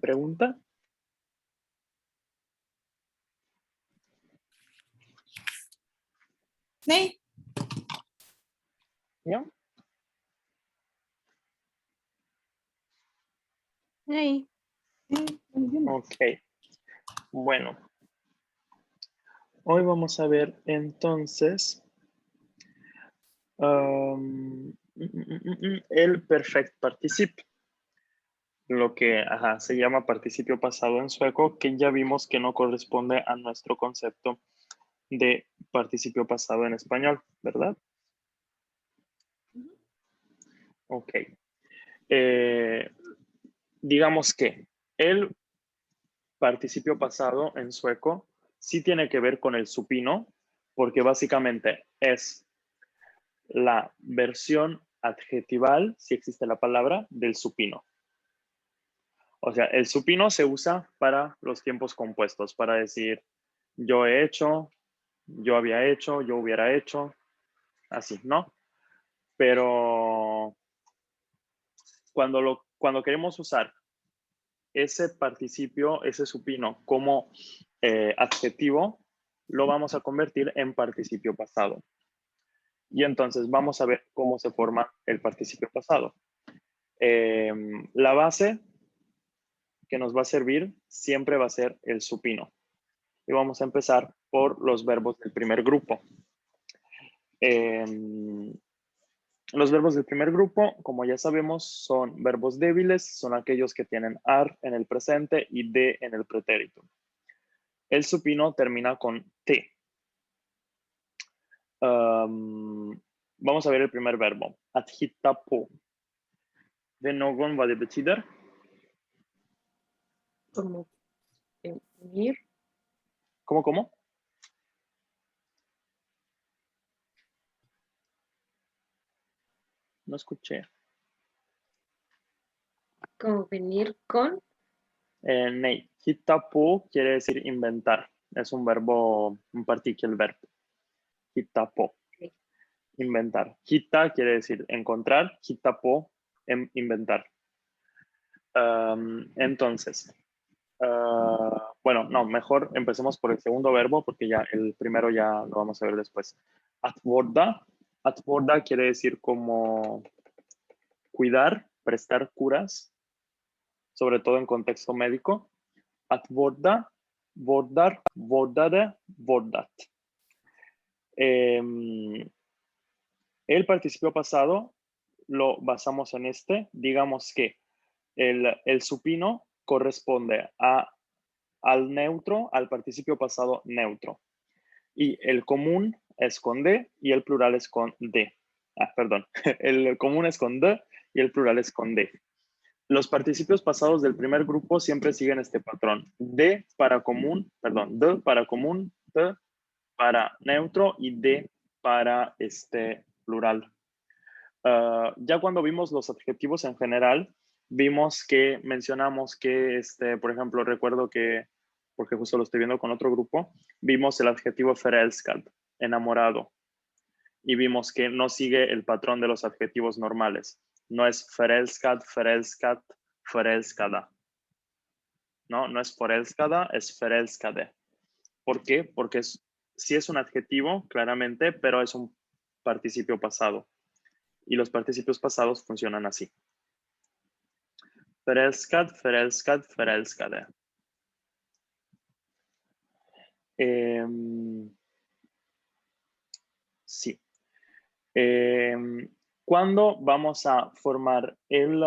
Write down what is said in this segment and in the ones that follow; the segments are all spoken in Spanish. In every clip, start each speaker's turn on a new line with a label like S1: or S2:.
S1: pregunta?
S2: Nee.
S1: ¿Ya?
S3: Nee.
S1: Ok. Bueno. Hoy vamos a ver entonces el perfect participe. Lo que se llama participio pasado en sueco, que ya vimos que no corresponde a nuestro concepto de participio pasado en español, ¿verdad? Ok. Digamos que el participio pasado en sueco sí tiene que ver con el supino, porque básicamente es la versión adjetival, si existe la palabra, del supino. O sea, el supino se usa para los tiempos compuestos, para decir yo he hecho, yo había hecho, yo hubiera hecho, así, ¿no? Pero cuando queremos usar ese participio, ese supino como adjetivo, lo vamos a convertir en participio pasado. Y entonces vamos a ver cómo se forma el participio pasado. La base que nos va a servir siempre va a ser el supino. Y vamos a empezar por los verbos del primer grupo. Los verbos del primer grupo, como ya sabemos, son verbos débiles, son aquellos que tienen ar en el presente y de en el pretérito. El supino termina con t. Vamos a ver el primer verbo. Att hitta på. ¿Ven någon vad det betyder?
S3: Como venir.
S1: ¿Cómo? No escuché.
S3: Como venir con.
S1: Nej. Hitta på quiere decir inventar. Es un verbo, un particle verb. Hitta på.
S3: Okay.
S1: Inventar. Hitta quiere decir encontrar. Hitta på, inventar. Entonces, bueno, no, mejor empecemos por el segundo verbo porque ya el primero ya lo vamos a ver después. Atborda. Atborda quiere decir como cuidar, prestar curas, sobre todo en contexto médico. Atborda, bordar, bordade, bordat. El participio pasado lo basamos en este. Digamos que el supino corresponde al neutro, al participio pasado neutro. Y el común es con D y el plural es con D. Perdón. El común es con D y el plural es con D. Los participios pasados del primer grupo siempre siguen este patrón. D para común, perdón, D para común, T para neutro y D para plural. Ya cuando vimos los adjetivos en general, vimos que mencionamos que, por ejemplo, recuerdo que, porque justo lo estoy viendo con otro grupo, vimos el adjetivo förälskad, enamorado, y vimos que no sigue el patrón de los adjetivos normales. No es förälskad, förälskat, förälskada. No es förälskada, es förälskade. ¿Por qué? Porque sí es un adjetivo, claramente, pero es un participio pasado. Y los participios pasados funcionan así. Förälskad, förälskad, förälskade. Sí. ¿Cuándo vamos a formar el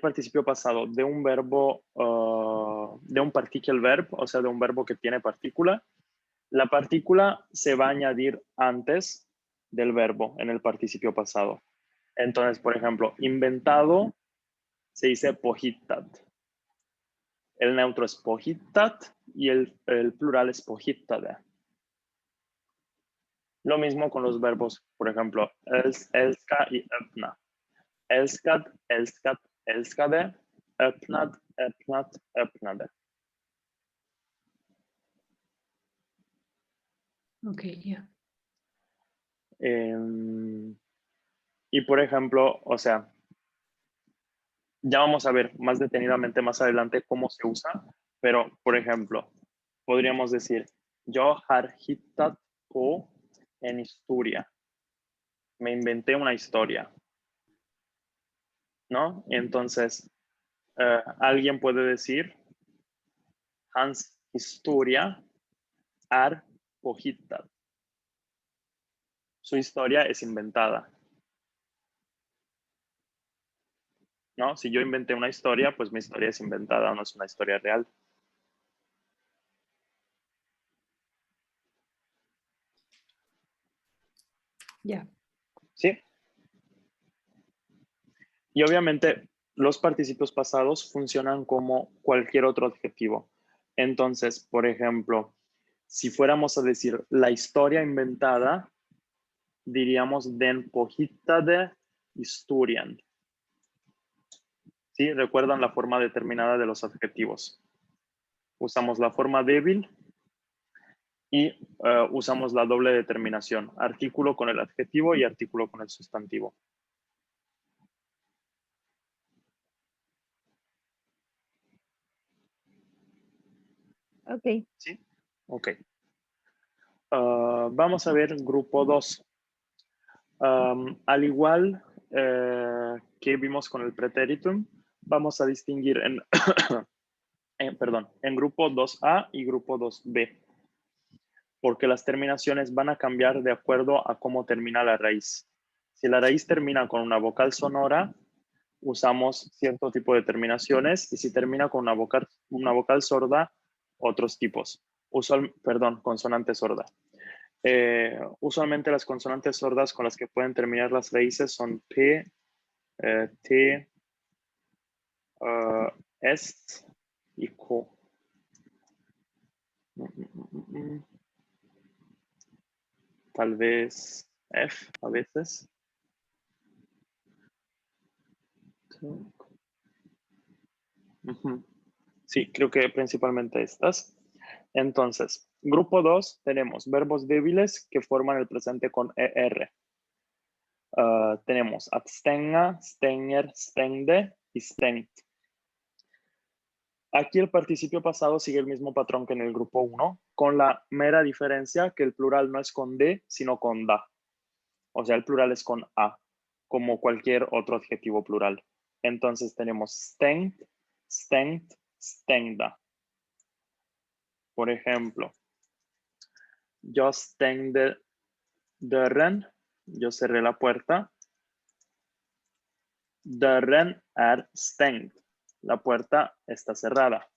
S1: participio pasado de un verbo, de un particle verb, o sea, de un verbo que tiene partícula? La partícula se va a añadir antes del verbo en el participio pasado. Entonces, por ejemplo, inventado se dice pohittat. El neutro es pohittat y el plural es pohittade. Lo mismo con los verbos, por ejemplo, älska y öppna. Älskad, älskat, älskade, öppnad, öppnat, öppnade.
S2: Ok, ya.
S1: Y por ejemplo, o sea, Ya vamos a ver más detenidamente más adelante cómo se usa, pero, por ejemplo, podríamos decir, yo har hittat på en historia. Me inventé una historia, ¿no? Entonces, alguien puede decir, hans historia är påhittad. Su historia es inventada, ¿no? Si yo inventé una historia, pues mi historia es inventada, no es una historia real.
S3: Ya.
S1: ¿Sí? Y obviamente los participios pasados funcionan como cualquier otro adjetivo. Entonces, por ejemplo, si fuéramos a decir la historia inventada, diríamos den påhittade historien. ¿Sí? ¿Recuerdan la forma determinada de los adjetivos? Usamos la forma débil y usamos la doble determinación, artículo con el adjetivo y artículo con el sustantivo.
S3: Ok.
S1: ¿Sí? Ok. Vamos a ver grupo 2. Al igual que vimos con el pretéritum, vamos a distinguir en grupo 2A y grupo 2B, porque las terminaciones van a cambiar de acuerdo a cómo termina la raíz. Si la raíz termina con una vocal sonora, usamos cierto tipo de terminaciones, y si termina con una vocal sorda, otros tipos. Consonante sorda. Usualmente las consonantes sordas con las que pueden terminar las raíces son P, T, est y co. Tal vez F a veces. Sí, creo que principalmente estas. Entonces, grupo 2 tenemos verbos débiles que forman el presente con ER. Tenemos abstenga, stenger, stengde y stengt. Aquí el participio pasado sigue el mismo patrón que en el grupo 1, con la mera diferencia que el plural no es con D, sino con da. O sea, el plural es con A, como cualquier otro adjetivo plural. Entonces tenemos stengt, stengt, stengda. Por ejemplo, yo stängde dörren, yo cerré la puerta. Dörren är stängd. La puerta está cerrada.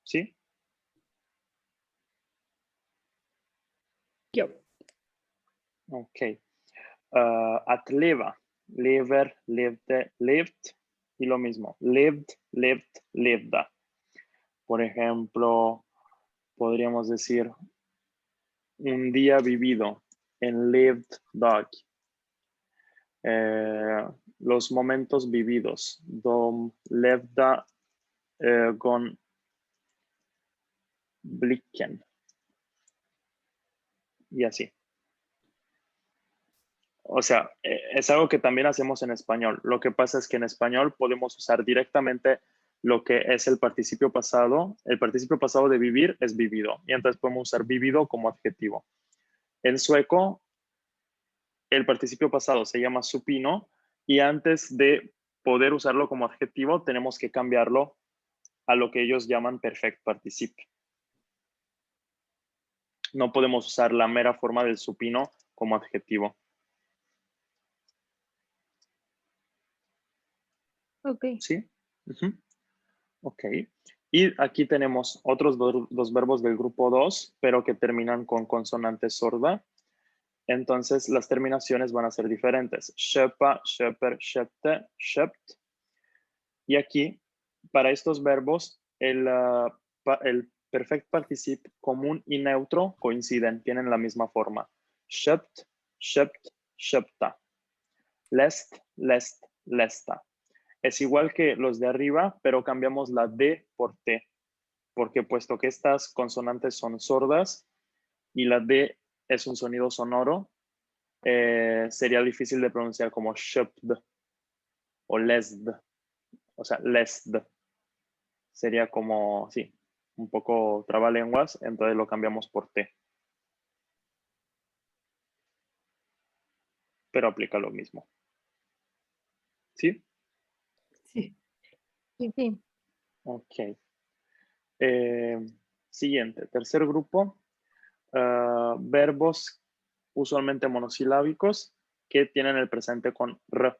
S1: ¿Sí?
S3: Yo.
S1: Ok. Att leva. Lever, levde, levt. Y lo mismo. Levd, levt, levda. Por ejemplo, podríamos decir un día vivido. En levd dag. Los momentos vividos. De levda ögonblicken. Y así. O sea, es algo que también hacemos en español. Lo que pasa es que en español podemos usar directamente lo que es el participio pasado. El participio pasado de vivir es vivido. Y entonces podemos usar vivido como adjetivo. En sueco, el participio pasado se llama supino y antes de poder usarlo como adjetivo, tenemos que cambiarlo a lo que ellos llaman perfect participe. No podemos usar la mera forma del supino como adjetivo.
S3: Ok.
S1: ¿Sí? Ok. Y aquí tenemos otros dos verbos del grupo 2, pero que terminan con consonante sorda. Entonces, las terminaciones van a ser diferentes. Köpa, köper, köpte, köpt. Y aquí, para estos verbos, el perfect participe común y neutro coinciden, tienen la misma forma. Köpt, köpt, köpta. Läst, läst, lästa. Es igual que los de arriba, pero cambiamos la D por T, porque puesto que estas consonantes son sordas y la D es un sonido sonoro, sería difícil de pronunciar como köpd o läsd, o sea, läsd. Sería como, sí, un poco trabalenguas, entonces lo cambiamos por T. Pero aplica lo mismo. ¿Sí?
S3: Sí. Sí, sí.
S1: Ok. Siguiente, tercer grupo. Verbos usualmente monosilábicos que tienen el presente con R.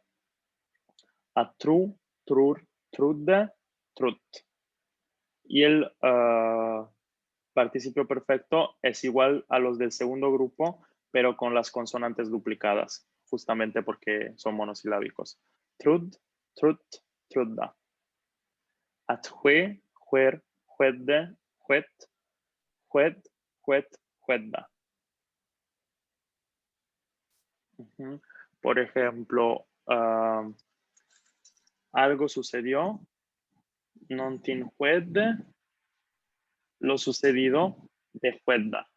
S1: Atru, trur, trudde, trut. Y el participio perfecto es igual a los del segundo grupo, pero con las consonantes duplicadas, justamente porque son monosilábicos. Trud, trut, trudda. Atjue, juer, juedde, juet, jued, juet, juedda. Por ejemplo, algo sucedió, non tin juedde, lo sucedido de juedda.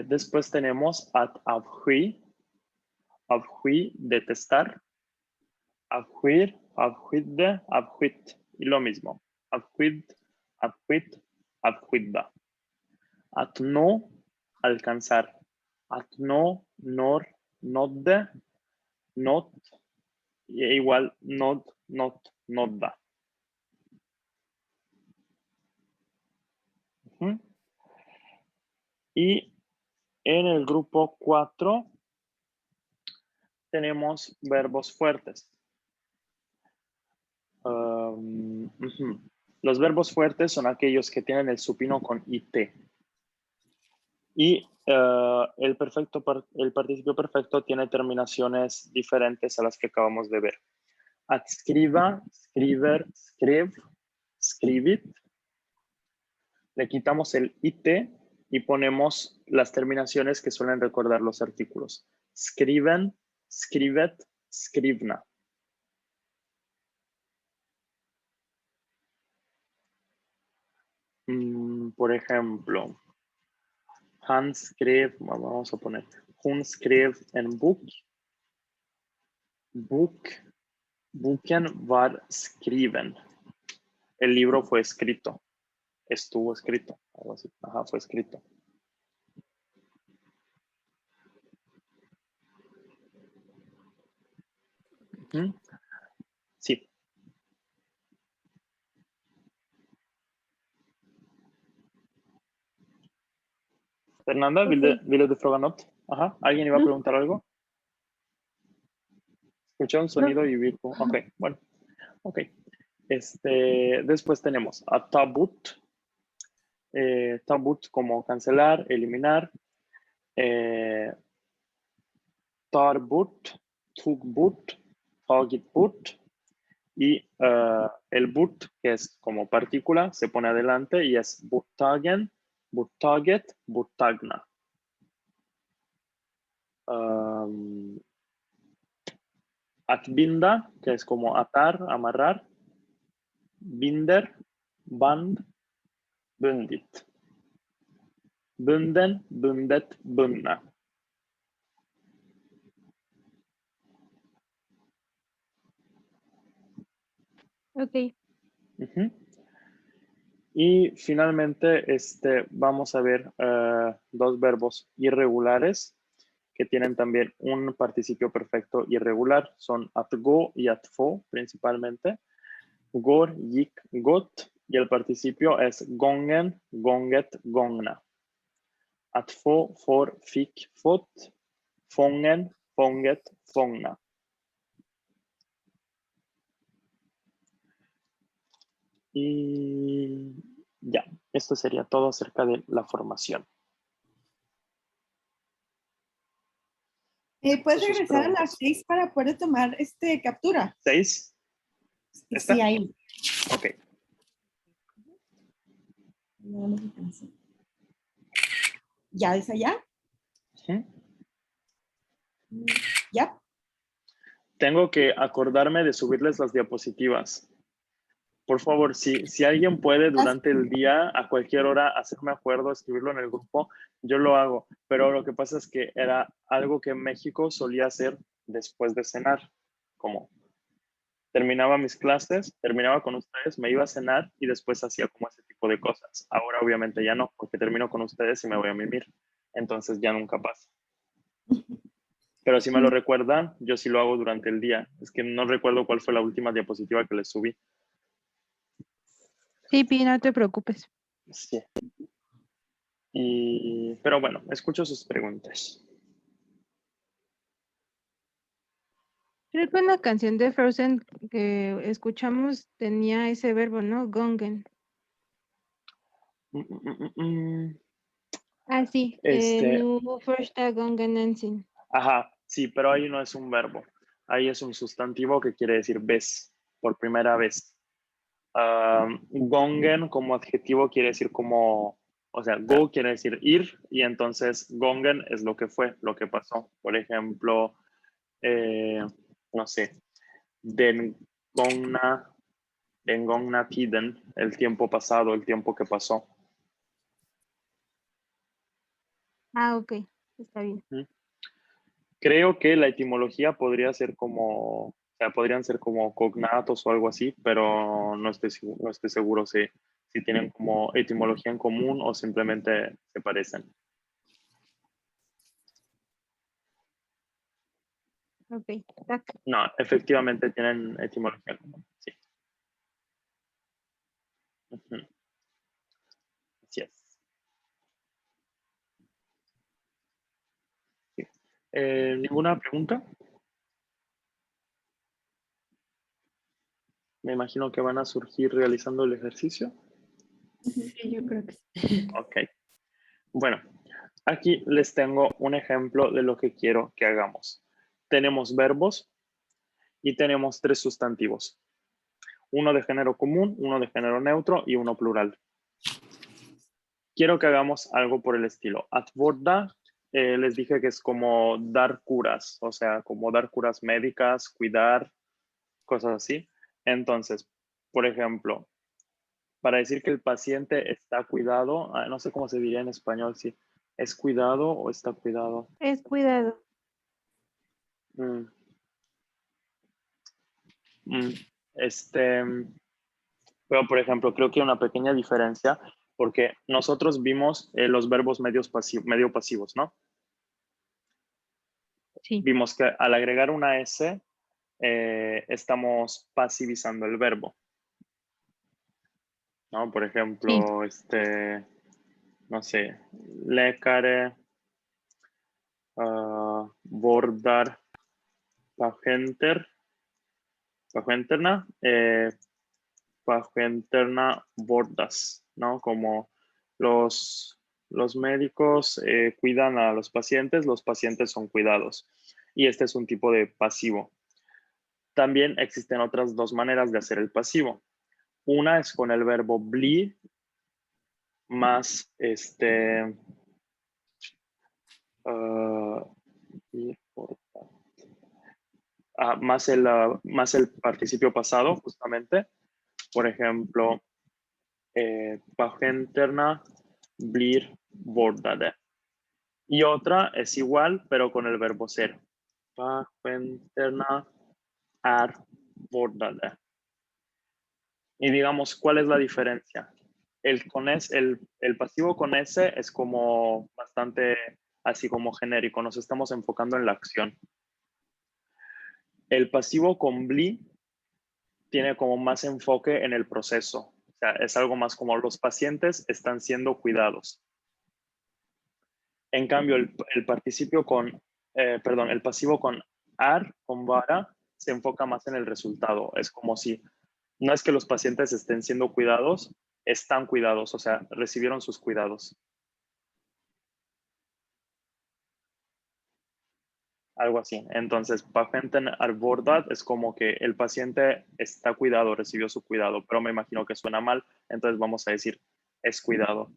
S1: Después tenemos at avhui, avhui, detestar, avhuir, avhuidde, avhuit. Y lo mismo, avhuid, avhuit, avhuidda. At no, alcanzar. At no, nor, nodde, not, igual not, not, nodda. Y en el grupo 4 tenemos verbos fuertes. Los verbos fuertes son aquellos que tienen el supino con IT. Y el participio perfecto tiene terminaciones diferentes a las que acabamos de ver. Adscriba, scriver, scriv, scrivit. Le quitamos el IT y ponemos las terminaciones que suelen recordar los artículos. Scriven, scrivet, scrivna. Por ejemplo, han skrev, vamos a poner, hon skrev en bok. Boken var skriven. El libro fue escrito. Estuvo escrito. Algo así. Ajá, fue escrito. Sí. Fernanda,
S3: Ok.
S1: ville du fråga något? Ajá, ¿alguien iba a
S3: No,
S1: preguntar algo? Escuché un
S3: no.
S1: sonido y vi. Ok, bueno. Ok. Después tenemos a tabut. Tabut como cancelar, eliminar. Tar bort, tog bort, tagit bort. Y el bort, que es como partícula, se pone adelante y es borttagen, borttaget, borttagna. Atbinda, que es como atar, amarrar. Binder, band, bundit. Bunden, bundet, bundna.
S3: Ok.
S1: Y finalmente vamos a ver dos verbos irregulares que tienen también un participio perfecto irregular. Son atgo y atfo principalmente. Går, gick, gått. Y el participio es gången, gånget, gångna. Atfo, får, fick, fått. Fången, fånget, fångna. Y ya, esto sería todo acerca de la formación.
S2: ¿Puedes
S1: Sus
S2: regresar a
S1: preguntas.
S2: las 6 para poder tomar captura?
S1: 6. ¿Está?
S2: Sí, ahí.
S1: Ok.
S2: ¿Ya es allá? ¿Ya?
S1: Tengo que acordarme de subirles las diapositivas. Por favor, si alguien puede durante el día, a cualquier hora, hacerme acuerdo, escribirlo en el grupo, yo lo hago. Pero lo que pasa es que era algo que en México solía hacer después de cenar. Como terminaba mis clases, terminaba con ustedes, me iba a cenar y después hacía como ese tipo de cosas. Ahora obviamente ya no, porque termino con ustedes y me voy a mimir. Entonces ya nunca pasa. Pero si me lo recuerdan, yo sí lo hago durante el día. Es que no recuerdo cuál fue la última diapositiva que les subí.
S3: Sí, Pi, no te preocupes.
S1: Sí. Pero bueno, escucho sus preguntas.
S3: Creo que una canción de Frozen que escuchamos tenía ese verbo, ¿no? Gongen.
S1: Mm, mm, mm, mm.
S3: Ah, sí.
S1: Este,
S3: Nu första gången någonsin.
S1: ajá, sí, pero ahí no es un verbo. Ahí es un sustantivo que quiere decir vez, por primera vez. Gongen como adjetivo quiere decir como, o sea, go quiere decir ir y entonces gongen es lo que fue, lo que pasó. Por ejemplo, no sé, den gongna tiden, el tiempo pasado, el tiempo que pasó.
S3: Ah, ok. Está bien.
S1: Creo que la etimología podría ser como, o sea, podrían ser como cognatos o algo así, pero no estoy seguro si tienen como etimología en común o simplemente se parecen.
S3: Ok. Tac.
S1: No, efectivamente tienen etimología en común, sí. Ujú. Así es. Sí. ¿Ninguna pregunta? Me imagino que van a surgir realizando el ejercicio.
S2: Sí, yo creo que sí.
S1: Ok. Bueno, aquí les tengo un ejemplo de lo que quiero que hagamos. Tenemos verbos y tenemos 3 sustantivos. Uno de género común, uno de género neutro y uno plural. Quiero que hagamos algo por el estilo. Atvorda, les dije que es como dar curas, o sea, como dar curas médicas, cuidar, cosas así. Entonces, por ejemplo, para decir que el paciente está cuidado, no sé cómo se diría en español, si es cuidado o está cuidado.
S3: Es cuidado.
S1: Mm, mm, Este, pero por ejemplo, creo que hay una pequeña diferencia porque nosotros vimos los verbos medio pasivos, ¿no?
S3: Sí.
S1: Vimos que al agregar una S estamos pasivizando el verbo, ¿no? Por
S3: Sí.
S1: ejemplo, no sé, läkare, bordar, pagenterna, pagenterna bordas, ¿no? Como los médicos cuidan a los pacientes son cuidados. Y este es un tipo de pasivo. También existen otras 2 maneras de hacer el pasivo. Una es con el verbo bli más más el participio pasado, justamente. Por ejemplo, pagenterna blir bordade. Y otra es igual, pero con el verbo ser. Pagenterna är bordade. Y digamos, ¿cuál es la diferencia? El pasivo con S es como bastante así como genérico, nos estamos enfocando en la acción. El pasivo con bli tiene como más enfoque en el proceso, o sea, es algo más como los pacientes están siendo cuidados. En cambio, el participio el pasivo con ar, con vara, se enfoca más en el resultado. Es como si no es que los pacientes estén siendo cuidados, están cuidados, o sea, recibieron sus cuidados. Algo así. Entonces, patienten arbordat es como que el paciente está cuidado, recibió su cuidado, pero me imagino que suena mal, entonces vamos a decir es cuidado.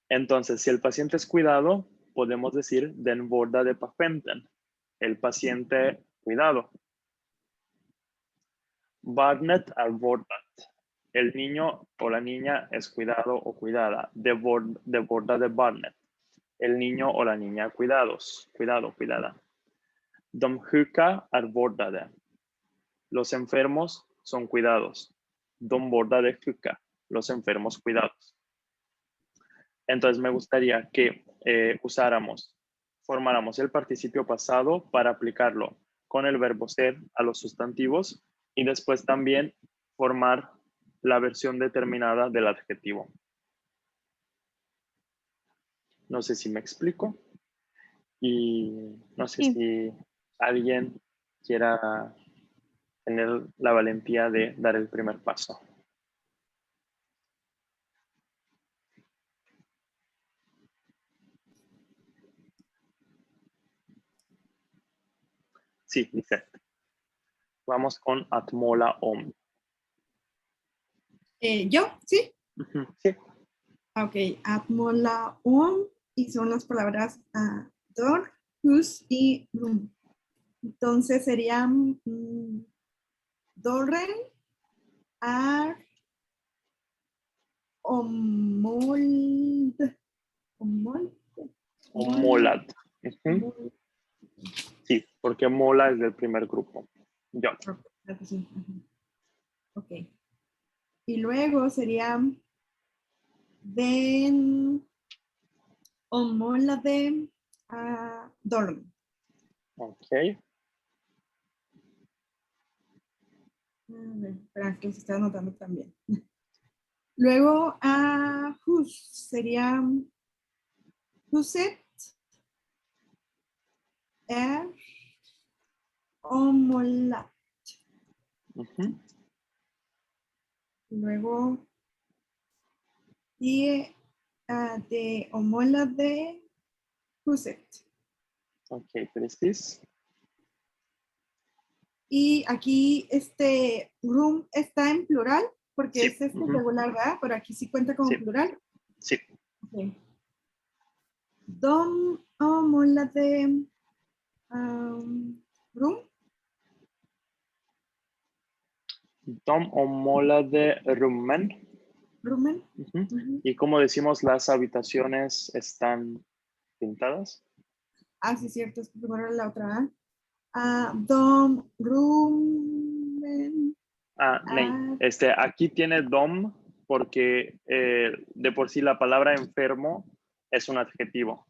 S1: Entonces, si el paciente es cuidado, podemos decir den borda de patienten, el paciente cuidado. Barnet är vårdat. El niño o la niña es cuidado o cuidada. De vårdade barnet. El niño o la niña cuidados. Cuidado, cuidada. De sjuka är vårdade. Los enfermos son cuidados. De vårdade sjuka. Los enfermos cuidados. Entonces me gustaría que formáramos el participio pasado para aplicarlo con el verbo ser a los sustantivos y después también formar la versión determinada del adjetivo. No sé si me explico. Y no sé
S3: Sí.
S1: si alguien quiera tener la valentía de dar el primer paso. Sí, Lisette. Vamos con atmola om.
S2: ¿Yo? ¿Sí?
S1: Ujú, sí.
S2: Ok, atmola om y son las palabras dor, hus y rum. Entonces serían dorren, ar, omold, omold,
S1: Omolad. Ujú,
S2: omold.
S1: sí, porque mola es del primer grupo. Yo.
S2: Ok. Y luego sería den omolade dorm.
S1: Ok.
S2: A ver, espera, que se está anotando también. Luego hus sería huset er omolat.
S1: Ujú,
S2: Luego de omolade huset.
S1: ok, precis.
S2: Y aquí room está en plural porque
S1: Sí.
S2: es
S1: Ujú,
S2: regular, ¿verdad? Pero aquí sí cuenta como
S1: sí.
S2: plural.
S1: Sí.
S2: Okay. Dom omolade room.
S1: Tom omola de rummen.
S2: Rumen.
S1: Ujú.
S2: Ujú.
S1: Y como decimos, las habitaciones están pintadas.
S2: Sí, cierto, es que primero la otra. Dom rumen.
S1: Ney. Aquí tiene dom porque de por sí la palabra enfermo es un adjetivo.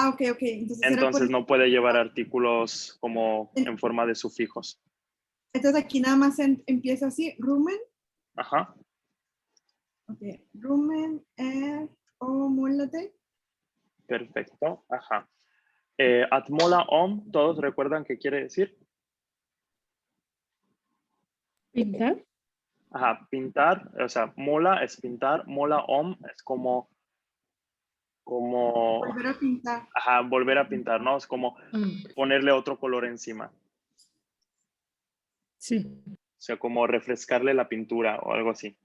S2: Ok. Entonces era por
S1: Entonces no puede llevar artículos como en forma de sufijos.
S2: Entonces aquí nada más empieza así, rumen.
S1: Ajá.
S2: Ok, rumen omolade.
S1: Perfecto. Ajá. Atmola om, ¿todos recuerdan qué quiere decir?
S3: ¿Pintar?
S1: Ajá, pintar, o sea, mola es pintar, mola om es como,
S2: Volver a pintar.
S1: ajá, volver a pintar, ¿no? Es como ponerle otro color encima.
S3: Sí.
S1: O sea, como refrescarle la pintura o algo así,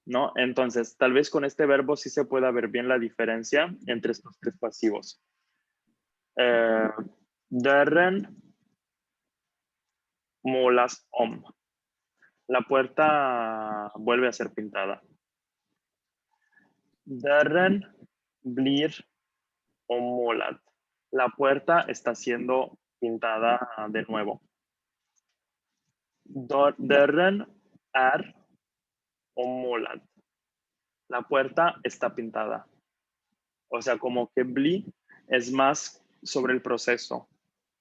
S1: ¿no? Entonces, tal vez con este verbo sí se pueda ver bien la diferencia entre estos tres pasivos. Dörren målas om. La puerta vuelve a ser pintada. Dörren blir ommålad. La puerta está siendo pintada de nuevo. Dörren är ommålad. La puerta está pintada. O sea, como que bli es más sobre el proceso.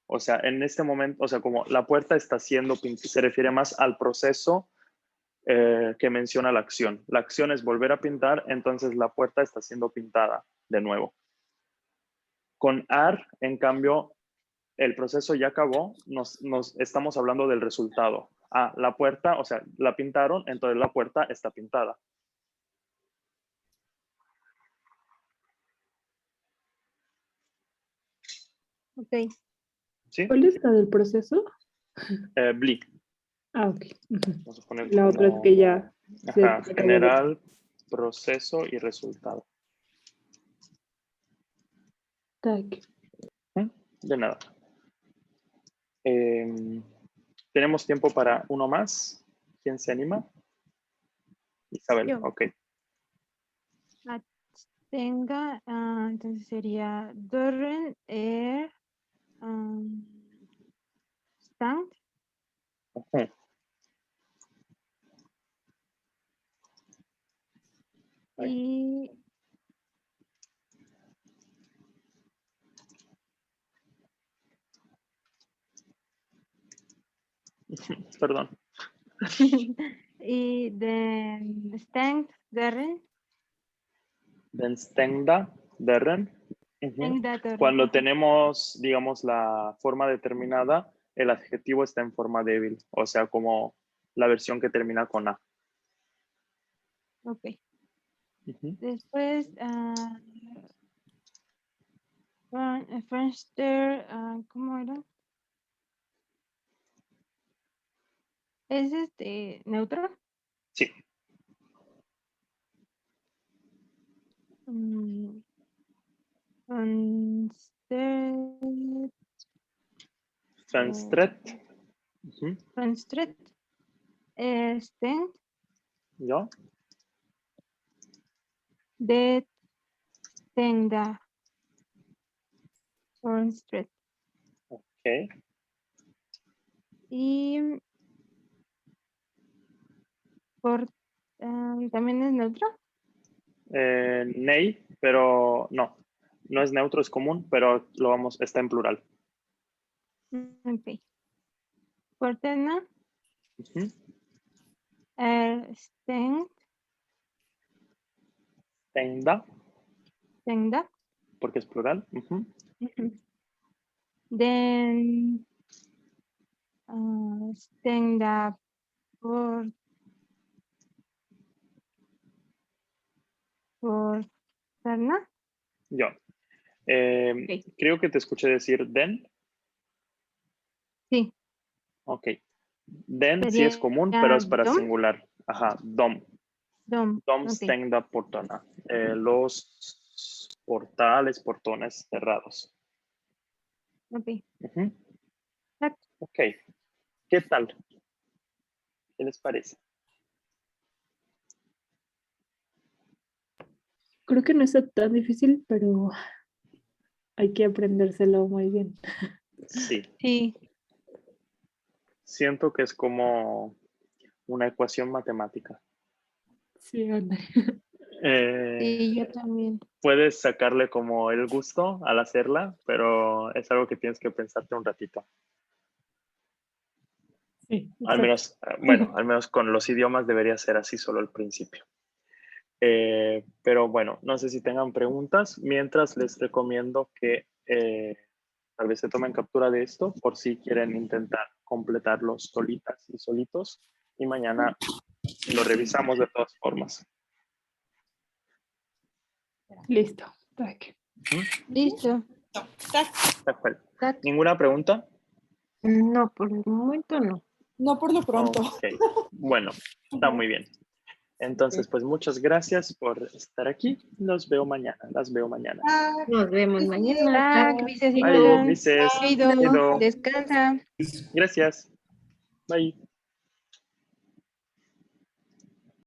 S1: O sea, en este momento, o sea, como la puerta está siendo pintada, se refiere más al proceso que menciona la acción. La acción es volver a pintar, entonces la puerta está siendo pintada de nuevo. Con ar, en cambio, el proceso ya acabó, nos estamos hablando del resultado. La puerta, o sea, la pintaron, entonces la puerta está pintada.
S3: Ok.
S1: ¿Sí?
S4: ¿Cuál es la del proceso?
S1: Bli.
S4: Ok.
S1: Vamos a poner
S4: La otra es
S1: como,
S4: que ya se
S1: ajá,
S4: acabó de...
S1: general, proceso y resultado.
S4: Tac.
S1: De nada. Tenemos tiempo para uno más. ¿Quién se anima? Isabel,
S3: Yo.
S1: ok.
S3: Tenga, entonces sería Dorren Stand
S1: Ujú. Ahí.
S3: y
S1: Perdón.
S3: y den Stand Dorren.
S1: Den stengda, derren. Ujú.
S3: Stengda Dorren.
S1: Cuando
S3: Ajá.
S1: tenemos, digamos, la forma determinada, el adjetivo está en forma débil, o sea, como la versión que termina con A.
S3: Ok.
S1: Ujú.
S3: Después, Fenster, ¿cómo era? ¿Es neutro?
S1: Sí,
S3: Fenster,
S1: Fenstret. Ujú.
S3: Fenstret, Stend,
S1: ¿Yo?
S3: det, Stengda, Fenstret.
S1: Ok.
S3: Y por, ¿también es neutro?
S1: Nei, pero no. No es neutro, es común, pero está en plural.
S3: Ok. Portena,
S1: Ujú.
S3: Stend,
S1: Stengda,
S3: Stengda.
S1: porque es plural. Ujú.
S3: Den, Stengda, Porterna.
S1: Yo.
S3: Ok.
S1: Creo que te escuché decir den.
S3: Sí,
S1: Ok. Den sí es
S3: sería
S1: común, pero es para
S3: Dom.
S1: singular. Ajá, dom.
S3: Dom.
S1: Dom
S3: Ok.
S1: stengda portona. Los portales, portones cerrados.
S3: Ok.
S1: Ujú.
S3: Exacto.
S1: Ok. ¿Qué tal? ¿Qué les parece?
S4: Creo que no está tan difícil, pero hay que aprendérselo muy bien.
S1: Sí.
S3: Sí.
S1: Siento que es como una ecuación matemática.
S4: Sí, anda.
S3: Sí, yo también.
S1: Puedes sacarle como el gusto al hacerla, pero es algo que tienes que pensarte un ratito.
S4: Sí,
S1: Al
S4: exacto.
S1: menos, bueno, al menos con los idiomas debería ser así solo al principio. Pero bueno, no sé si tengan preguntas. Mientras les recomiendo que tal vez se tomen captura de esto por si quieren intentar completarlo solitas y solitos. Y mañana lo revisamos de todas formas.
S4: Listo. Tac.
S3: Listo.
S1: Perfecto.
S3: Tac.
S1: ¿Ninguna pregunta?
S5: No, por el momento no.
S2: No por lo pronto.
S1: Ok, bueno, está muy bien. Entonces, pues muchas gracias por estar aquí. Los veo mañana, las veo mañana.
S5: Nos vemos mañana.
S3: Tac,
S5: Chao.
S3: Vices
S1: Bye,
S3: igual.
S1: dices.
S3: Ido,
S1: Ido.
S3: descansa.
S1: Gracias. Bye.